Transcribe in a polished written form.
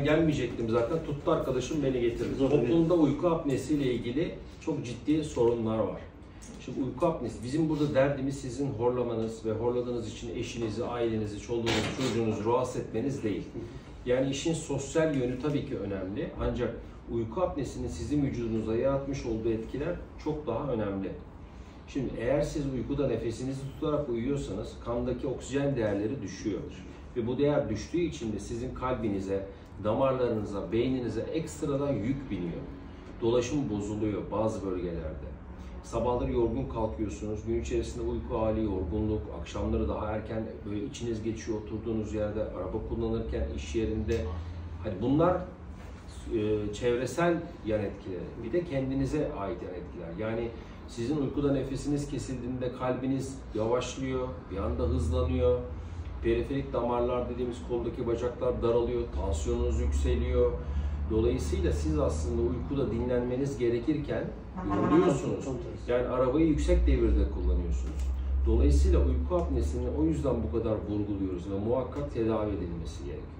gelmeyecektim zaten. Tuttu arkadaşım beni getirdi. Toplumda uyku apnesiyle ilgili çok ciddi sorunlar var. Şimdi uyku apnesi, bizim burada derdimiz sizin horlamanız ve horladığınız için eşinizi, ailenizi, çoluğunuzu, çocuğunuzu rahatsız etmeniz değil. Yani işin sosyal yönü tabii ki önemli. Ancak uyku apnesinin sizin vücudunuza yaratmış olduğu etkiler çok daha önemli. Şimdi eğer siz uykuda nefesinizi tutarak uyuyorsanız kandaki oksijen değerleri düşüyor. Ve bu değer düştüğü için de sizin kalbinize, damarlarınıza, beyninize ekstradan yük biniyor. Dolaşım bozuluyor bazı bölgelerde. Sabahları yorgun kalkıyorsunuz, gün içerisinde uyku hali, yorgunluk, akşamları daha erken böyle içiniz geçiyor oturduğunuz yerde, araba kullanırken, iş yerinde. Hani bunlar çevresel yan etkileri, bir de kendinize ait yan etkiler. Yani sizin uykuda nefesiniz kesildiğinde kalbiniz yavaşlıyor, bir anda hızlanıyor. Periferik damarlar dediğimiz koldaki bacaklar daralıyor, tansiyonunuz yükseliyor. Dolayısıyla siz aslında uykuda dinlenmeniz gerekirken yoruluyorsunuz. Yani arabayı yüksek devirde kullanıyorsunuz. Dolayısıyla uyku apnesini o yüzden bu kadar vurguluyoruz ve muhakkak tedavi edilmesi gerekiyor.